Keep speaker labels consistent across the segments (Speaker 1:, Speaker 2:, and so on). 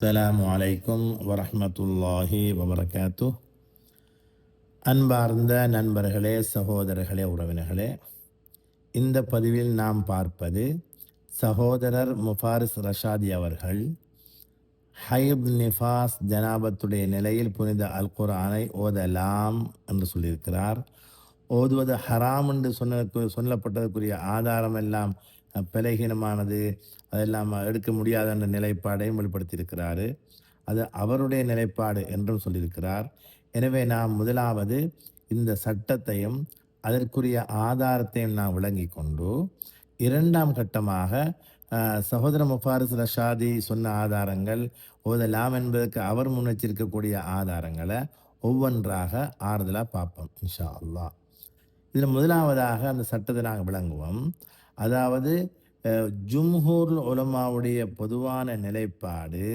Speaker 1: அஸ்ஸலாமு அலைக்கும் வரஹ்மத்துல்லாஹி வபரகாத்துஹ். அன்பார்ந்த நண்பர்களே, சகோதரர்களே, உறவினர்களே, இந்த பதிவில் நாம் பார்ப்பது சகோதரர் முஃபாரிஸ் ரஷாதி அவர்கள் ஹைத் நிஃபாஸ் ஜனாபத்துடைய நிலையில் புனித அல் குர்ஆனை ஓதலாம் என்று சொல்லியிருக்கிறார். ஓதுவது ஹராம் என்று சொல்லப்பட்டதற்குரிய ஆதாரம் எல்லாம் பலகீனமானது, அதெல்லாம் எடுக்க முடியாத என்ற நிலைப்பாடையும் வெளிப்படுத்தியிருக்கிறாரு. அது அவருடைய நிலைப்பாடு என்றும் சொல்லியிருக்கிறார். எனவே நாம் முதலாவது இந்த சட்டத்தையும் அதற்குரிய ஆதாரத்தையும் நாம் விளங்கி கொண்டு, இரண்டாம் கட்டமாக சகோதர முஃபாரிஸ் ரஷாதி சொன்ன ஆதாரங்கள் ஓதலாம் என்பதற்கு அவர் முன்னெச்சரிக்கக்கூடிய ஆதாரங்களை ஒவ்வொன்றாக ஆறுதலாக பார்ப்போம் இன்ஷா அல்லாஹ். இதில் முதலாவதாக அந்த சட்டத்தை நாங்கள் விளங்குவோம். அதாவது ஜும்ஹூர் உலமாவுடைய பொதுவான நிலைப்பாடு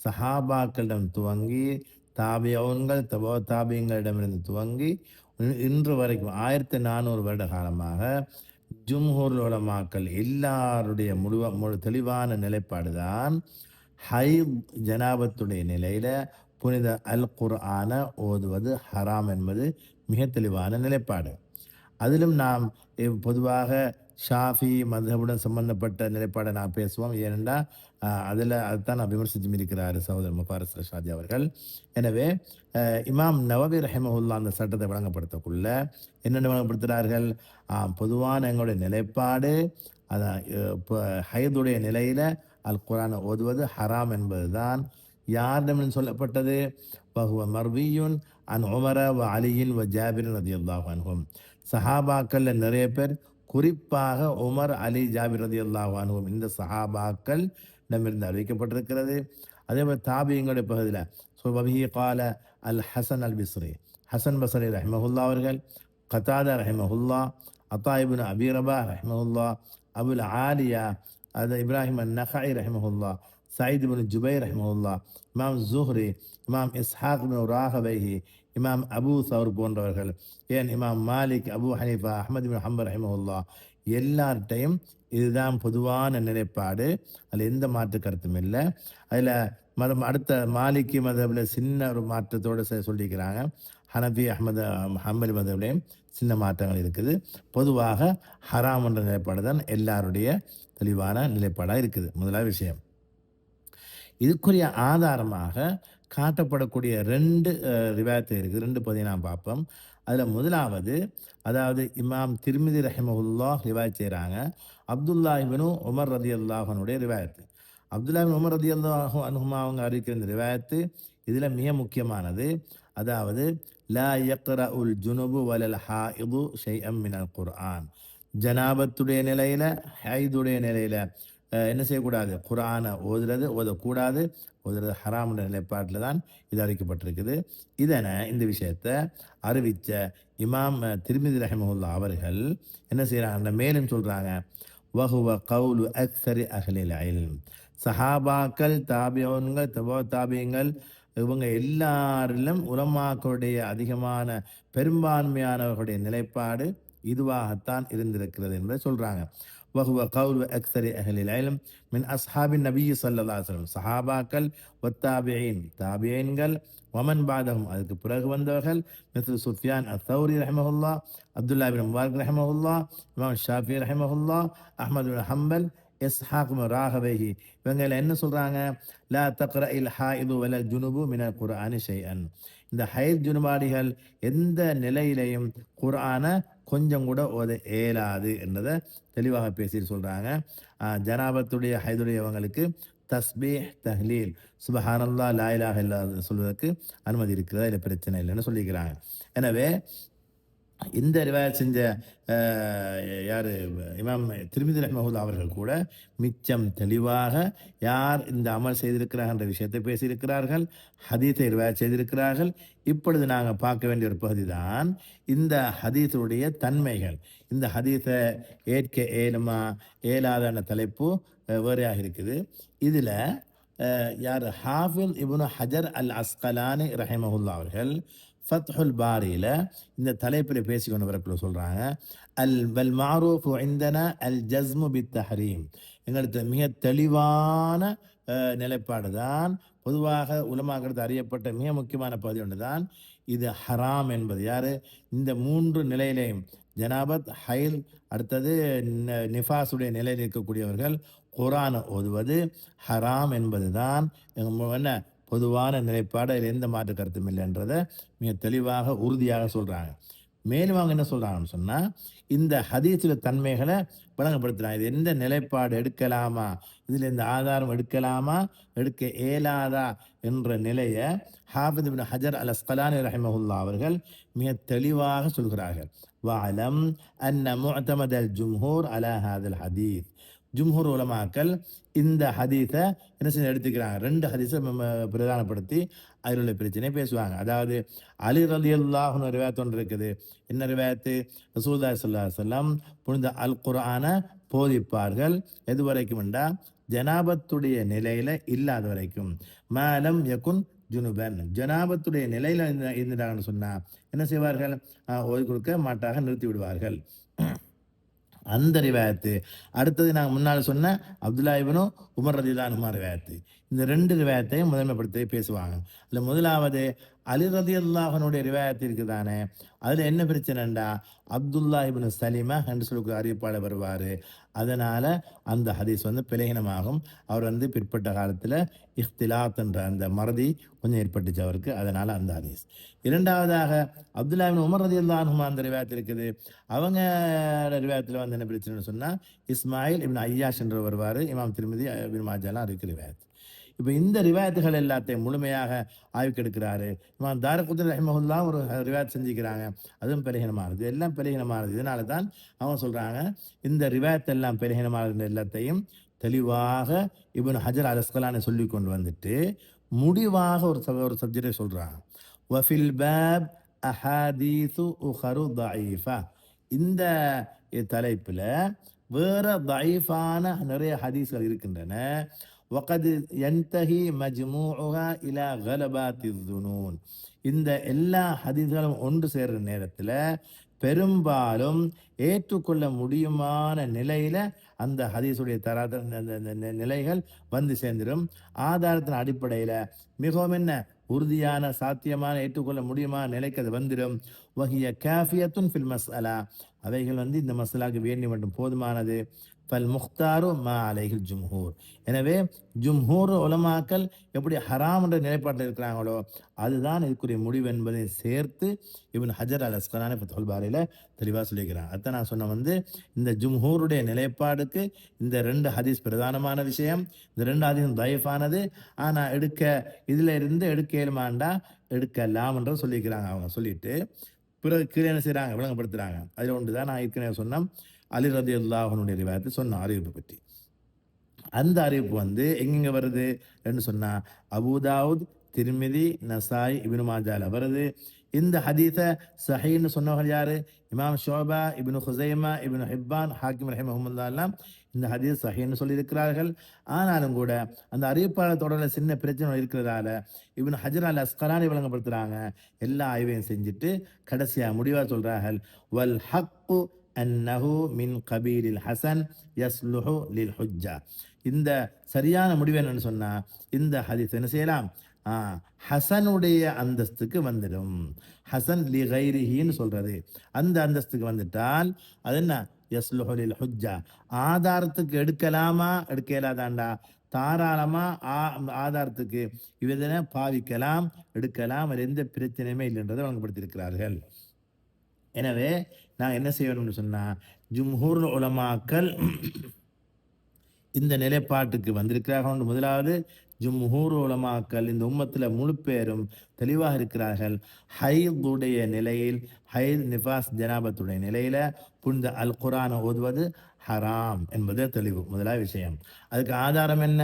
Speaker 1: சஹாபாக்களிடம் துவங்கி தாபியவுன்கள் தாபியங்களிடமிருந்து துவங்கி இன்று வரைக்கும் 1400 வருட காலமாக ஜும்ஹூர் உலமாக்கள் எல்லாருடைய முழு தெளிவான நிலைப்பாடு தான் ஹைத் ஜனாபத்துடைய நிலையில் புனித அல் குர்ஆன ஓதுவது ஹராம் என்பது மிக தெளிவான நிலைப்பாடு. அதிலும் நாம் பொதுவாக ஷாஃபி மதுஹபுடன் சம்பந்தப்பட்ட நிலைப்பாடை நான் பேசுவோம். ஏனென்றால் அதுதான் நான் விமர்சித்து இருக்கிறார் சகோதரர் முஃபாரிஸ் ரஷாதி அவர்கள். எனவே இமாம் நவவி ரஹிமஹுல்லா அந்த சட்டத்தை வழங்கப்படுத்தக்குள்ள என்னென்ன வழங்கப்படுத்துகிறார்கள்? பொதுவான எங்களுடைய நிலைப்பாடு அதான் ஹைதுடைய நிலையில் அல் குர்ஆனை ஓதுவது ஹராம் என்பதுதான். யாரிடம் சொல்லப்பட்டது? வஹுவ மர்வியுன் அன் உமர வ அலியின் வ ஜாபிர் ரலியல்லாஹு அன்ஹும். சஹாபாக்கள் நிறைய பேர், குறிப்பாக உமர், அலி, ஜாபிர் ரலியல்லாஹு அன்ஹும் இந்த சஹாபாக்கள் நம்மிருந்து அறிவிக்கப்பட்டிருக்கிறது. அதே போல் தாபியங்களுடைய பகுதியில் வபிஹி கால அல் ஹசன் அல் பிஸ்ரி, ஹசன் பஸ்ரி ரஹ்மஹுல்லா அவர்கள், கதாதா ரஹ்மஹுல்லா, அத்தா இப்னு அபி ரபா ரஹ்மஹுல்லா, அபுல் ஆலியா, அது இப்ராஹிம் அன் நஹாய் ரஹ்மஹுல்லா, சயீத் இப்னு ஜுபைர் ரஹ்மஹுல்லா, இமாம் ஜுஹ்ரி, இமாம் இஸ்ஹாக் இப்னு ராஹவைஹி, இமாம் அபு சௌர் போன்றவர்கள், ஏன் இமாம் மாலிக், அபு ஹனீஃபா, அஹ்மத் இப்னு ஹம்பல் ரஹ்மஹுல்லா, எல்லார்ட்டையும் இதுதான் பொதுவான நிலைப்பாடு. அதில் எந்த மாற்று கருத்தும் இல்லை. அதில் அடுத்த மாலிக்கி மதபில் சின்ன ஒரு மாற்றத்தோடு சொல்லியிருக்கிறாங்க. ஹனபி, அஹ்மது ஹம்பலி மதபிலையும் சின்ன மாற்றங்கள் இருக்குது. பொதுவாக ஹராம் என்ற நிலைப்பாடு தான் எல்லாருடைய தெளிவான நிலைப்பாடாக இருக்குது. முதலாவது விஷயம். இதுக்குரிய ஆதாரமாக காட்டப்படக்கூடிய 2 ரிவாயத்து இருக்குது. 2 பதிவை நாம் பார்ப்போம். அதில் முதலாவது, அதாவது இமாம் திர்மிதி ரஹிமஹுல்லா ரிவாயத் செய்கிறாங்க. அப்துல்லா இப்னு உமர் ரலியல்லாஹு அன்ஹுடைய ரிவாயத்து. அப்துல்லா இப்னு உமர் ரலியல்லாஹு அன்ஹுமா அவங்க அறிவிக்கிற இந்த ரிவாயத்து இதில் மிக முக்கியமானது. அதாவது லா யக்ரஉல் ஜுனுபு வலல் ஹாயிது ஷைஅம் மினல் குர்ஆன். ஜனாபத்துடைய நிலையில், ஹைதுடைய நிலையில் என்ன செய்யக்கூடாது? குர்ஆனை ஓதக்கூடாது. ஓதுறது ஹராம் என்ற நிலைப்பாட்டில் தான் இது அறிவிக்கப்பட்டிருக்குது. இந்த விஷயத்தை அறிவித்த இமாம் திர்மிதி ரஹிமஹுல்லா அவர்கள் என்ன செய்கிறாங்க? மேலும் சொல்கிறாங்க, வஹுவ கவுலு அக்ஸரி அஹ்லில் இல்ம். சஹாபாக்கள், தாபியன்கள், தாபியங்கள் இவங்க எல்லாரிலும் உலமாக்களுடைய அதிகமான பெரும்பான்மையானவர்களுடைய நிலைப்பாடு இதுவாகத்தான் இருந்திருக்கிறது என்பதை சொல்கிறாங்க. வஹுவ கவுலு அக்ஸரி அஹ்லில் இல்ம் மின் அஸ்ஹாபின் நபி ஸல்லல்லாஹு அலைஹி வஸல்லம். சஹாபாக்கள், வத்தாபிஈன், தாபியீன்கள், வமன் பாதஹும் அதுக்கு பிறகு வந்தவர்கள், மிஸ்ல் சுஃபியான் அத்-தௌரி ரஹிமஹுல்லா, அப்துல்லா இப்னு முபாரக் ரஹிமஹுல்லா, இமாம் ஷாஃபி ரஹிமஹுல்லா, அஹ்மத் இப்னு ஹம்பல், இஸ்ஹாக் இப்னு ராஹவைஹி, இவங்க என்ன சொல்றாங்க? லா தக்ரஇல் ஹாயிது வலல் ஜுனுபு மினல் குர்ஆனி ஷைஅன். இந்த ஹைத் ஜுனுபாடிகள் எந்த நிலையிலையும் குர்ஆனை கொஞ்சம் கூட ஓத இயலாது என்றதை தெளிவாக பேசிட்டு சொல்கிறாங்க. ஜனாபத்துடைய ஹைதுடையவங்களுக்கு தஸ்பீஹ், தஹ்லீல், சுபஹானல்லாஹ், லா இலாஹ இல்லல்லாஹ் சொல்வதற்கு அனுமதி இருக்கிறதா? இல்லை பிரச்சனை இல்லைன்னு சொல்லிக்கிறாங்க. எனவே இந்த ரிவாயத் செஞ்ச யார்? இமாம் திர்மிதி ரஹ்மஹுல்லா அவர்கள் கூட மிச்சம் தெளிவாக யார் இந்த அமல் செய்திருக்கிறார்கள் என்ற விஷயத்தை பேசியிருக்கிறார்கள், ஹதீஸை ரிவாயத் செய்திருக்கிறார்கள். இப்பொழுது நாங்கள் பார்க்க வேண்டிய ஒரு பகுதி தான் இந்த ஹதீஸுடைய தன்மைகள். இந்த ஹதீஸை ஏற்க ஏலுமா ஏலாத தலைப்பு வேறையாக இருக்குது. இதில் யார்? ஹாஃபிஸ் இப்னு ஹஜர் அல் அஸ்கலானி ரஹிமஹுல்லா அவர்கள் ஃபத்ஹுல் பாரியில் இந்த தலைப்பில் பேசிக்கொண்டு வரக்குள்ள சொல்கிறாங்க, வல் மாரூஃபு இந்தனா அல் ஜஸ்மு பித் தஹரீம். எங்களுக்கு மிக தெளிவான நிலைப்பாடு தான் பொதுவாக உலமாக்கிறது அறியப்பட்ட மிக முக்கியமான பகுதி ஒன்று தான் இது ஹராம் என்பது. யார் இந்த மூன்று நிலையிலையும் ஜனாபத், ஹைல், அடுத்தது நிஃபாஸுடைய நிலையில் இருக்கக்கூடியவர்கள் குர்ஆனை ஓதுவது ஹராம் என்பது தான் என்ன பொதுவான நிலைப்பாடு. அதில் எந்த மாற்று கருத்தும் இல்லைன்றதை மிக தெளிவாக உறுதியாக சொல்கிறாங்க. மேலும் அவங்க என்ன சொல்கிறாங்கன்னு சொன்னால் இந்த ஹதீஸில் தன்மைகளை வழங்கப்படுத்துகிறாங்க. இது எந்த நிலைப்பாடு எடுக்கலாமா, இதில் இந்த ஆதாரம் எடுக்கலாமா, எடுக்க இயலாதா என்ற நிலையை ஹாஃபிஸ் இப்னு ஹஜர் அல் அஸ்கலானி ரஹிமஹுல்லா அவர்கள் மிக தெளிவாக சொல்கிறார்கள். வஅலம் அன்ன முஅ்தமதல் ஜும்ஹூர் அலா ஹாதல் ஹதீஸ். ஜும்ஹூர் உலமாக்கள் இந்த ஹதீஸை என்ன செஞ்சு எடுத்துக்கிறாங்க, ரெண்டு ஹதீஸை பிரதானப்படுத்தி அதில் உள்ள பிரச்சனையை பேசுவாங்க. அதாவது அலி ரலியல்லாஹு அன்ஹு ரிவாயத் ஒன்று இருக்குது. என்ன ரிவாயத்து? ரசூலுல்லாஹி ஸல்லல்லாஹு அலைஹி வஸல்லம் புனித அல் குர்ஆனை போதிப்பார்கள் எது வரைக்கும் என்றா ஜனாபத்துடைய நிலையில இல்லாத வரைக்கும். மாலம் யகுன் ஜுனுபன், ஜனாபத்துடைய நிலையில இருந்தாங்கன்னு சொன்னா என்ன செய்வார்கள், ஓதி கொடுக்க மாட்டாக நிறுத்தி விடுவார்கள். அந்த ரிவாயத்து. அடுத்தது நாங்கள் முன்னால் சொன்ன அப்துல்லா இப்னு உமர் ரலியல்லாஹு அன்ஹு ரிவாயத்து. இந்த ரெண்டு ரிவாயத்தையும் முதன்மைப்படுத்தி பேசுவாங்க. அதில் முதலாவது அலி ரலியல்லாஹு அன்ஹுடைய ரிவாயத்து இருக்குதானே, அதில் என்ன பிரச்சனைண்டா அப்துல்லா இப்னு சலிமா என்று சொல்லக்கூடிய அறிவிப்பாளர் வருவார். அதனால் அந்த ஹதீஸ் பிலகீனமாகும். அவர் பிற்பட்ட காலத்தில் இஃப்திலாத் என்ற அந்த மறதி கொஞ்சம் ஏற்பட்டுச்சு அவருக்கு. அதனால் அந்த ஹதீஸ். இரண்டாவதாக அப்துல்லா இப்னு உமர் ரலியல்லாஹு அன்ஹு அந்த ரிவாயத்து இருக்குது. அவங்க ரிவாயத்தில் என்ன பிரச்சனைன்னு சொன்னால் இஸ்மாயில் இப்னு ஐயாஷ் என்று வருவார். இமாம் திர்மிதி, இப்னு மாஜாலாம் இருக்கு ரிவாயத். இப்போ இந்த ரிவாயத்துகள் எல்லாத்தையும் முழுமையாக ஆய்வுக்கு எடுக்கிறாரு. இமாம் தாரகுத்னி ரஹிமஹுல்லா ஒரு ரிவாயத் செஞ்சுக்கிறாங்க, அதுவும் பெலகீனமானது. எல்லாம் பெலகீனமானது. இதனால தான் அவங்க சொல்கிறாங்க இந்த ரிவாயத் எல்லாம் பெலகீனமானது எல்லாத்தையும் தெளிவாக இப்னு ஹஜர் அல் அஸ்கலானி சொல்லி கொண்டு வந்துட்டு முடிவாக ஒரு சப்ஜெக்டை சொல்கிறாங்க. வஃபில் பாப் அஹாதீசு உஹரு தஈஃபா. இந்த தலைப்பில் வேற தஈஃபான நிறைய ஹதீஸ்கள் இருக்கின்றன. வகது யன்தஹி மஜ்மூஉஹா இலா கலபாத்திஸ் ஸுனூன். இந்த எல்லா ஹதீஸ்களும் ஒன்று சேர்ற நேரத்தில் பெரும்பாலும் ஏற்றுக்கொள்ள முடியுமான நிலையில் அந்த ஹதீஸுடைய நிலைகள் வந்து சேர்ந்துடும். ஆதாரத்தின் அடிப்படையில் மிகவும் என்ன உறுதியான சாத்தியமான ஏற்றுக்கொள்ள முடியுமான நிலைக்கு அது வந்துடும். வஹிய காஃபியத்துன் ஃபில் மஸ்அலா. அவைகள் இந்த மஸ்அலாக்கு வேண்டி மட்டும் போதுமானது. ஃபல் முக்தாரு மா அலைஹில் ஜும்ஹூர். எனவே ஜும்ஹூர் உலமாக்கள் எப்படி ஹராம் என்ற நிலைப்பாட்டில் இருக்கிறாங்களோ அதுதான் இதுக்குரிய முடிவு என்பதை சேர்த்து இப்னு ஹஜர் அல் அஸ்கலானி ஃபத்ஹுல் பாரியில் தெளிவாக சொல்லிக்கிறாங்க. அதான் நான் சொன்ன இந்த ஜும்ஹூருடைய நிலைப்பாடுக்கு இந்த ரெண்டு ஹதீஸ் பிரதானமான விஷயம். இந்த ரெண்டு ஹதீஸும் தயஃபானது. ஆனால் இதில் இருந்து எடுக்க இயலுமாண்டா எடுக்கலாம்ன்ற சொல்லிக்கிறாங்க. அவங்க சொல்லிட்டு பிறகு கீழே என்ன செய்கிறாங்க, விளங்கப்படுத்துகிறாங்க. அதில் ஒன்று தான் நான் ஏற்கனவே சொன்னோம், அலி ரலியல்லாஹு அன்ஹுடைய ரிவாயத்தை சொன்ன அறிவிப்பு பற்றி. அந்த அறிவிப்பு எங்கெங்க வருது என்று சொன்னா அபூதாவுத், திர்மிதி, நசாய், இப்னு மாஜால வருது. இந்த ஹதீஸை சஹீன்னு சொன்னவர்கள் யாரு? இமாம் ஷுஅபா, இப்னு ஹுஸைமா, இப்னு ஹிப்பான், ஹாக்கிம் ரஹிமஹுமுல்லா எல்லாம் இந்த ஹதீஸ் சஹீன்னு சொல்லியிருக்கிறார்கள். ஆனாலும் கூட அந்த அறிவிப்பாளர் தொடரில் சின்ன பிரச்சனை இருக்கிறதால இப்னு ஹஜர் அல் அஸ்கலானி விளங்கப்படுத்துறாங்க. எல்லா ஆய்வையும் செஞ்சுட்டு கடைசியாக முடிவாக சொல்றார்கள், வல் ஹக்கு அன்னஹு மின் கபீரில் ஹசன் யஸ்லுஹு லில் ஹுஜ்ஜா. இந்த சரியான முடிவு என்னன்னு சொன்னா இந்த ஹதீஸ் என்ன செய்யலாம், ஹசனுடைய அந்தஸ்துக்கு வந்துடும். ஹசன் லி கைரிஹின்னு சொல்றது அந்த அந்தஸ்துக்கு வந்துட்டால் அது என்ன, யஸ்லுஹு லில் ஹுஜ்ஜா. ஆதாரத்துக்கு எடுக்கலாமா எடுக்க இயலாதாண்டா தாராளமா ஆதாரத்துக்கு இதனை பாவிக்கலாம், எடுக்கலாம், அது எந்த பிரச்சனையுமே இல்லைன்றதை வழங்கப்படுத்தியிருக்கிறார்கள். எனவே நான் என்ன செய்யணும்னு சொன்னா ஜும்ஹூர் உலமாக்கள் இந்த நிலைப்பாட்டுக்கு வந்திருக்கிறார்கள். முதலாவது ஜும்ஹூர் உலமாக்கள் இந்த உம்மத்தில் முழு பேரும் தெளிவாக இருக்கிறார்கள். ஹைதுடைய நிலையில், ஹைத் நிஃபாஸ் ஜனாபத்துடைய நிலையில் புனித அல் குர்ஆனை ஓதுவது ஹராம் என்பது தெளிவு. முதலாவது விஷயம். அதுக்கு ஆதாரம் என்ன?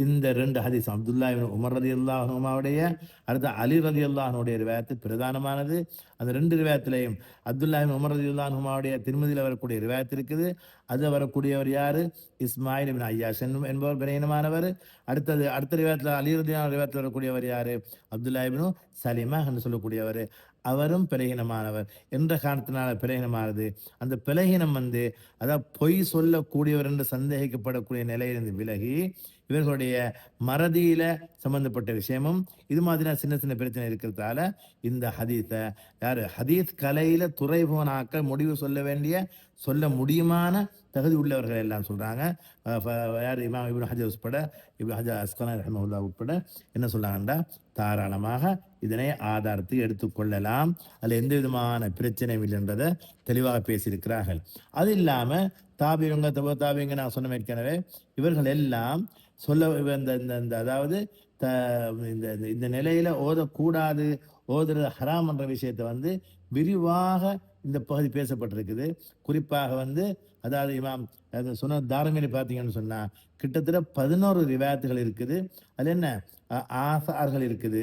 Speaker 1: இந்த ரெண்டு ஹதீஸ் அப்துல்லா இப்னு உமர் ரலியல்லாஹு அன்ஹுவுடைய அடுத்த அலி ரலியல்லாஹு அன்ஹுடைய ரிவாயத்து பிரதானமானது. அந்த ரெண்டு ரிவாயத்திலையும் அப்துல்லா இப்னு உமர் ரலியல்லாஹு அன்ஹுவுடைய திருமதியில் வரக்கூடிய ரிவாயத்து இருக்குது. அது வரக்கூடியவர் யாரு? இஸ்மாயில் இப்னு ஐயாஷ் என்பவர் பலகீனமானவர். அடுத்த ரிவாயத்தில் அலி ரலியல்லாஹு ரிவாயத்தில் வரக்கூடியவர் யாரு? அப்துல்லா இப்னு சலிமா என்று சொல்லக்கூடியவர். அவரும் பலகீனமானவர் என்ற காரணத்தினால பலகீனமானது. அந்த பலகீனம் அதாவது பொய் சொல்லக்கூடியவர் என்று சந்தேகிக்கப்படக்கூடிய நிலையிலிருந்து விலகி இவர்களுடைய மறதியில் சம்பந்தப்பட்ட விஷயமும் இது மாதிரியான சின்ன சின்ன பிரச்சனை இருக்கிறதால இந்த ஹதீஸை ஹதீஸ் கலையில் துறை போனாக்கள் முடிவு சொல்ல முடியுமான தகுதி உள்ளவர்கள் எல்லாம் சொல்கிறாங்க. யார் இமாம் இப்னு ஹஜர் உட்பட, இப்னு ஹஜர் அஸ்கலானி ரஹ்மத்துல்லாஹ் உட்பட என்ன சொல்கிறாங்கண்டா, தாராளமாக இதனை ஆதாரத்தை எடுத்துக்கொள்ளலாம், அதில் எந்த விதமான பிரச்சனையும் இல்லைன்றதை தெளிவாக பேசியிருக்கிறார்கள். அது இல்லாமல் தாபியங்க நான் சொன்ன ஏற்கனவே இவர்கள் எல்லாம் இந்த அதாவது இந்த நிலையில ஓதக்கூடாது, ஓதுறது ஹராம் என்ற விஷயத்தை விரிவாக இந்த பகுதி பேசப்பட்டிருக்குது. குறிப்பாக அதாவது இமாம் சுனத் தாரமினி பார்த்தீங்கன்னு சொன்னா கிட்டத்தட்ட 11 ரிவாயத்துகள் இருக்குது. அது என்ன ஆசார்கள் இருக்குது,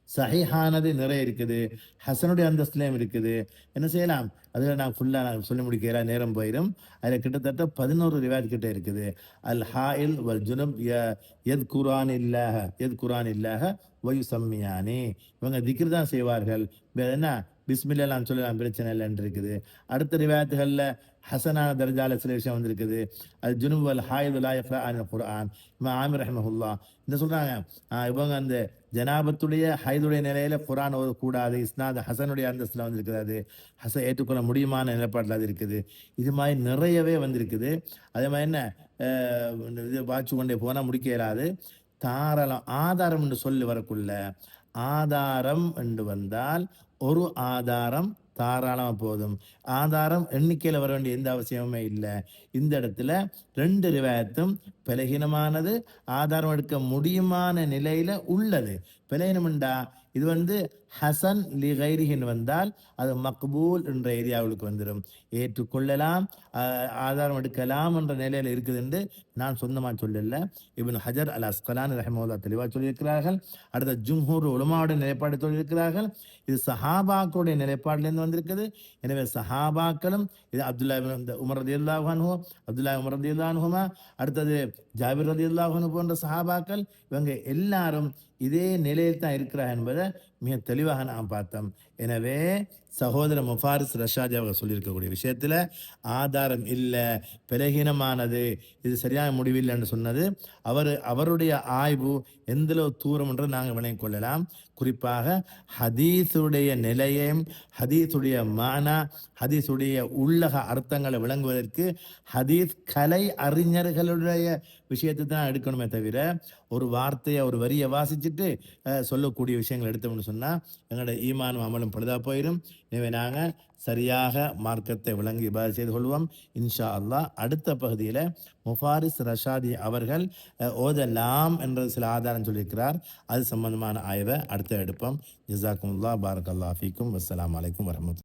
Speaker 1: சஹீஹானது நிறைய இருக்குது, ஹசனுடைய அந்தஸ்துலையும் இருக்குது. என்ன செய்யலாம், அதில் நான் ஃபுல்லாக சொல்லி முடிக்கிற நேரம் போயிடும். அதில் கிட்டத்தட்ட 11 ரிவாயத் கிட்ட இருக்குது. அல் ஹாயில் வல் ஜுனுப் எத் குரான் இல்லாஹ வயு சம்மியானி, இவங்க திக்ர் தான் செய்வார்கள், என்ன பிஸ்மில்லாம் சொல்லலாம், பிரச்சனை இல்லைன்னு இருக்குது. அடுத்த ரிவாயத்துகளில் ஹசனான தர்ஜால சில விஷயம் வந்திருக்குது. அது ஜுனுப் அல் ஹாயிது லா யக்ரா அல் குர்ஆன். இமாம் ஆமிர் ரஹ்மஹுல்லா என்ன சொல்கிறாங்க, இவங்க அந்த ஜனாபத்துடைய ஹைதுடைய நிலையில் குர்ஆன் ஓதக்கூடாது, இஸ்னாத் ஹசனுடைய அந்தஸ்தில் வந்திருக்கிறது, ஹசன் ஏற்றுக்கொள்ள முடியுமான நிலைப்பாட்டில் அது இருக்குது. இது மாதிரி நிறையவே வந்திருக்குது. அதே மாதிரி என்ன இது வாட்சி கொண்டே போனால் முடிக்க இயலாது. தாராளம் ஆதாரம் என்று சொல்லி வரக்குள்ள, ஆதாரம் என்று வந்தால் ஒரு ஆதாரம் தாராளமாக போதும். ஆதாரம் எண்ணிக்கையில் வர வேண்டிய எந்த அவசியமுமே இல்லை. இந்த இடத்துல 2 ரிவாயத்தும் பலகீனமானது, ஆதாரம் எடுக்க முடியுமான நிலையில உள்ளது. பலகீனம்ண்டா இது ஹசன் லி கைரிஹின்னு வந்தால் அது மக்பூல் என்ற ஏரியாவுக்கு வந்துடும், ஏற்றுக்கொள்ளலாம், ஆதாரம் எடுக்கலாம் என்ற நிலையில் இருக்குது என்று நான் சொந்தமாக சொல்லல. இப்னு ஹஜர் அல் அஸ்கலானி ரஹ்மத்துல்லாஹ் தெளிவாக சொல்லியிருக்கிறார்கள். அடுத்த ஜும்ஹூர் உலமாவுடைய நிலைப்பாடு சொல்லியிருக்கிறார்கள். இது சஹாபாக்களுடைய நிலைப்பாட்டிலிருந்து வந்திருக்குது. எனவே சஹாபாக்களும் இது உமர் ரலியல்லாஹு அன்ஹு, உமர் ரலியல்லாஹு அன்ஹுமா, அடுத்தது ஜாபிர் ரலியல்லாஹு அன்ஹு போன்ற சஹாபாக்கள், இவங்க எல்லாரும் இதே நிலையில் தான் இருக்கிறார் என்பதை மிக தெளிவாக நாம் பார்த்தோம். எனவே சகோதரர் முஃபாரிஸ் ரஷாதி அவங்க சொல்லியிருக்கக்கூடிய விஷயத்தில் ஆதாரம் இல்லை, பலகீனமானது, இது சரியான முடிவில்லைன்னு சொன்னது அவருடைய ஆய்வு எந்தளவு தூரம் என்று நாங்கள் விளங்கிக் கொள்ளலாம். குறிப்பாக ஹதீஸுடைய நிலையம், ஹதீஸுடைய மானா, ஹதீஸுடைய உள்ளக அர்த்தங்களை விளங்குவதற்கு ஹதீஸ் கலை அறிஞர்களுடைய விஷயத்தை தான் எடுக்கணுமே தவிர, ஒரு வார்த்தையை ஒரு வரியை வாசிச்சுட்டு சொல்லக்கூடிய விஷயங்கள் எடுத்தோம்னு சொன்னால் எங்களோட ஈமானும் அமலும் பழுதா போயிடும். எனவே நாங்கள் சரியாக மார்க்கத்தை விளங்கி இபாதத் செய்து கொள்வோம். இன்ஷா அல்லாஹ் அடுத்த பகுதியில் முஃபாரிஸ் ரஷாதி அவர்கள் ஓதலாம் என்ற சில ஆதாரம் சொல்லியிருக்கிறார். அது சம்பந்தமான ஆய்வை அடுத்த எடுப்போம். ஜஸாக்குமுல்லாஹ், பாரக்கல்லாஹு ஃபீக்கும், வஸ்ஸலாமு அலைக்கும் வரஹ்மத்துல்லாஹி.